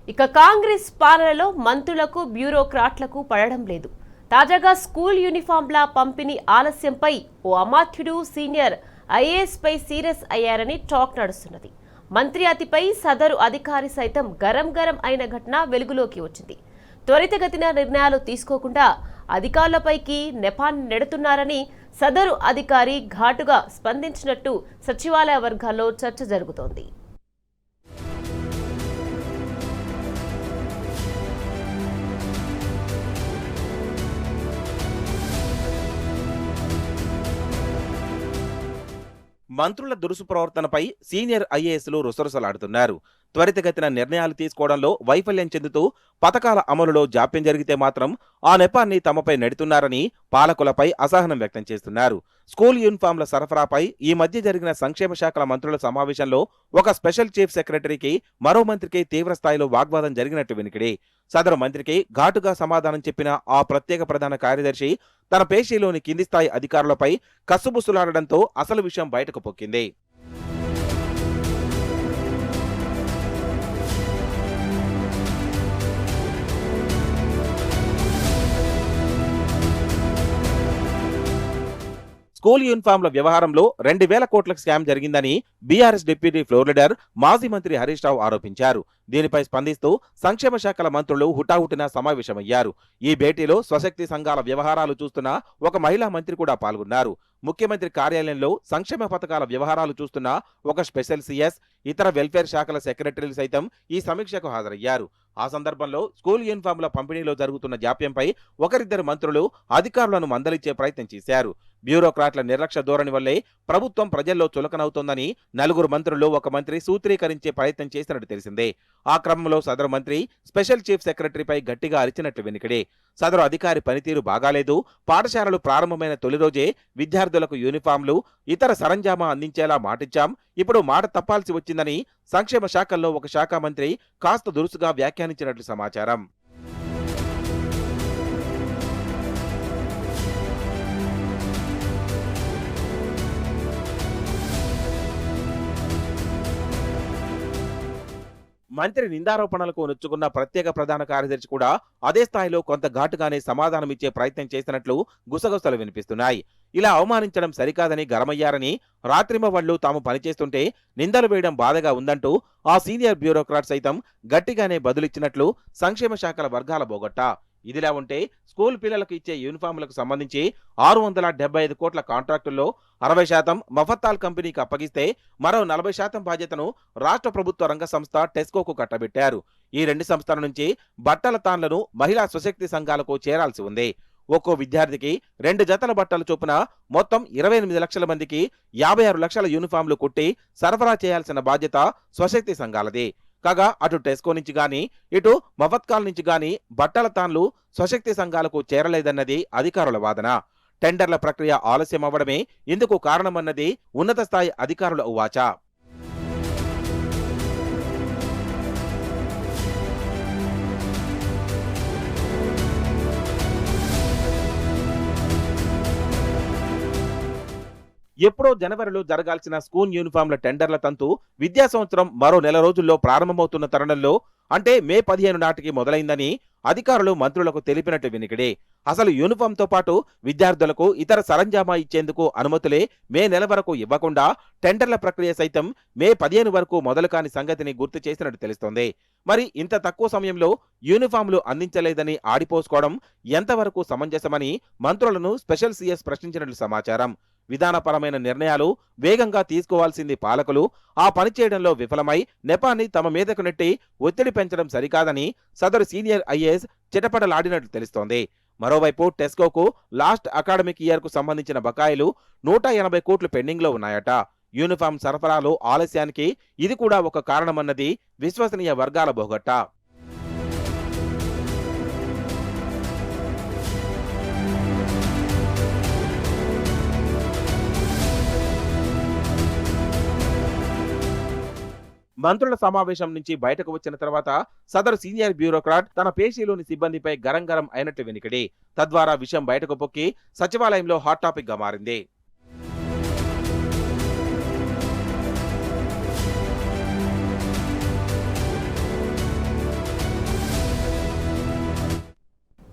ఇక కాంగ్రెస్ పాలనలో మంత్రులకు బ్యూరోక్రాట్లకు పడడం లేదు. తాజాగా స్కూల్ యూనిఫామ్ల పంపిణీ ఆలస్యంపై ఓ అమాత్యుడు సీనియర్ ఐఏఎస్ పై సీరియస్ అయ్యారని టాక్ నడుస్తున్నది. మంత్రి అతిపై సదరు అధికారి సైతం గరం అయిన ఘటన వెలుగులోకి వచ్చింది. త్వరితగతిన నిర్ణయాలు తీసుకోకుండా అధికారులపైకి నెపాన్ని నెడుతున్నారని సదరు అధికారి ఘాటుగా స్పందించినట్టు సచివాలయ వర్గాల్లో చర్చ జరుగుతోంది. మంత్రుల దురుసు ప్రవర్తనపై సీనియర్ ఐఏఎస్లు రుసరుసలాడుతున్నారు. త్వరితగతిన నిర్ణయాలు తీసుకోవడంలో వైఫల్యం చెందుతూ పథకాల అమలులో జాప్యం జరిగితే మాత్రం ఆ నెపాన్ని తమపై నెడుతున్నారని పాలకులపై అసహనం వ్యక్తం చేస్తున్నారు. స్కూల్ యూనిఫామ్ల సరఫరాపై ఈ మధ్య జరిగిన సంక్షేమ శాఖల మంత్రుల సమావేశంలో ఒక స్పెషల్ చీఫ్ సెక్రటరీకి మరో మంత్రికి తీవ్ర స్థాయిలో వాగ్వాదం జరిగినట్టు వినికిడి. సదరు మంత్రికి ఘాటుగా సమాధానం చెప్పిన ఆ ప్రత్యేక ప్రధాన కార్యదర్శి తన పేషీలోని కింది స్థాయి అధికారులపై కస్సుబుస్సులాడడంతో అసలు విషయం బయటకు పొక్కింది. స్కూల్ యూనిఫామ్ల వ్యవహారంలో 2,000 కోట్ల స్కామ్ జరిగిందని బీఆర్ఎస్ డిప్యూటీ ఫ్లోర్ లీడర్ మాజీ మంత్రి హరీష్ రావు ఆరోపించారు. దీనిపై స్పందిస్తూ సంక్షేమ శాఖల మంత్రులు హుటాహుటిన సమావేశమయ్యారు. ఈ భేటీలో స్వశక్తి సంఘాల వ్యవహారాలు చూస్తున్న ఒక మహిళా మంత్రి కూడా పాల్గొన్నారు. ముఖ్యమంత్రి కార్యాలయంలో సంక్షేమ పథకాల వ్యవహారాలు చూస్తున్న ఒక స్పెషల్ సీఎస్, ఇతర వెల్ఫేర్ శాఖల సెక్రటరీలు సైతం ఈ సమీక్షకు హాజరయ్యారు. ఆ సందర్భంలో స్కూల్ యూనిఫామ్ల పంపిణీలో జరుగుతున్న జాప్యంపై ఒకరిద్దరు మంత్రులు అధికారులను మందలించే ప్రయత్నం చేశారు. బ్యూరోక్రాట్ల నిర్లక్ష్య ధోరణి వల్లే ప్రభుత్వం ప్రజల్లో చులకనవుతోందని 4 మంత్రులు ఒక మంత్రి సూత్రీకరించే ప్రయత్నం చేసినట్టు తెలిసిందే. ఆ క్రమంలో సదరు మంత్రి స్పెషల్ చీఫ్ సెక్రటరీపై గట్టిగా అరిచినట్టు వినికిడే. సదరు అధికారి పనితీరు బాగాలేదు, పాఠశాలలు ప్రారంభమైన తొలి రోజే విద్యార్థులకు యూనిఫామ్లు, ఇతర సరంజామా అందించేలా మాటిచ్చాం, ఇప్పుడు మాట తప్పాల్సి వచ్చిందని సంక్షేమ శాఖల్లో ఒక శాఖ మంత్రి కాస్త దురుసుగా వ్యాఖ్యానించినట్లు సమాచారం. మంత్రి నిందారోపణలకు నొచ్చుకున్న ప్రత్యేక ప్రధాన కార్యదర్శి కూడా అదే స్థాయిలో కొంత ఘాటుగానే సమాధానమిచ్చే ప్రయత్నం చేసినట్లు గుసగుసలు వినిపిస్తున్నాయి. ఇలా అవమానించడం సరికాదని గరమయ్యారని, రాత్రింబవళ్లు తాము పనిచేస్తుంటే నిందలు వేయడం బాధగా ఉందంటూ ఆ సీనియర్ బ్యూరోక్రాట్ సైతం గట్టిగానే బదులిచ్చినట్లు సంక్షేమ శాఖల వర్గాల బోగట్టా. ఇదిలా ఉంటే స్కూల్ పిల్లలకు ఇచ్చే యూనిఫామ్లకు సంబంధించి 675 కోట్ల కాంట్రాక్టుల్లో 60% మఫత్తాల్ కంపెనీకి అప్పగిస్తే మరో 40% బాధ్యతను రాష్ట్ర ప్రభుత్వ రంగ సంస్థ టెస్కోకు కట్టబెట్టారు. ఈ 2 సంస్థల నుంచి బట్టల తాన్లను మహిళా స్వశక్తి సంఘాలకు చేరాల్సి ఉంది. ఒక్కో విద్యార్థికి 2 జతల బట్టలు చొప్పున మొత్తం 28 లక్షల మందికి 56 లక్షల యూనిఫామ్లు కుట్టి సరఫరా చేయాల్సిన బాధ్యత స్వశక్తి సంఘాలది. కాగా అటు టెస్కో నుంచి గాని ఇటు మఫత్కాల్ నుంచి గాని బట్టల తాన్లు స్వశక్తి సంఘాలకు చేరలేదన్నది అధికారుల వాదన. టెండర్ల ప్రక్రియ ఆలస్యం అవ్వడమే ఇందుకు కారణమన్నది ఉన్నత స్థాయి అధికారుల ఉవాచ. ఎప్పుడో జనవరిలో జరగాల్సిన స్కూల్ యూనిఫామ్ల టెండర్ల తంతు విద్యా సంవత్సరం మరో నెల రోజుల్లో ప్రారంభమవుతున్న తరుణంలో, అంటే మే 15 నాటికి మొదలైందని అధికారులు మంత్రులకు తెలిపినట్టు వినికిడే. అసలు యూనిఫామ్తో పాటు విద్యార్థులకు ఇతర సరంజామా ఇచ్చేందుకు అనుమతులే మే నెల వరకు ఇవ్వకుండా టెండర్ల ప్రక్రియ సైతం మే 15 వరకు మొదలు కాని సంగతిని గుర్తు చేసినట్టు తెలుస్తోంది. మరి ఇంత తక్కువ సమయంలో యూనిఫామ్లు అందించలేదని ఆడిపోసుకోవడం ఎంతవరకు సమంజసమని మంత్రులను స్పెషల్ సీఎస్ ప్రశ్నించినట్లు సమాచారం. విధానపరమైన నిర్ణయాలు వేగంగా తీసుకోవాల్సింది పాలకులు, ఆ పని చేయడంలో విఫలమై నెపాన్ని తమ మీదకు నెట్టి ఒత్తిడి పెంచడం సరికాదని సదరు సీనియర్ ఐఏఎస్ చిటపటలాడినట్లు తెలుస్తోంది. మరోవైపు టెస్కోకు లాస్ట్ అకాడమిక్ ఇయర్ కు సంబంధించిన బకాయిలు 180 కోట్లు పెండింగ్ లో ఉన్నాయట. యూనిఫామ్ సరఫరాలో ఆలస్యానికి ఇది కూడా ఒక కారణమన్నది విశ్వసనీయ వర్గాల బోగట్టా. మంత్రుల సమావేశం నుంచి బయటకు వచ్చిన తర్వాత సదరు సీనియర్ బ్యూరోక్రాట్ తన పేషీలోని సిబ్బందిపై గరం అయినట్టు వినికిడి. తద్వారా విషయం బయటకు పొక్కి సచివాలయంలో హాట్ టాపిక్ గా మారింది.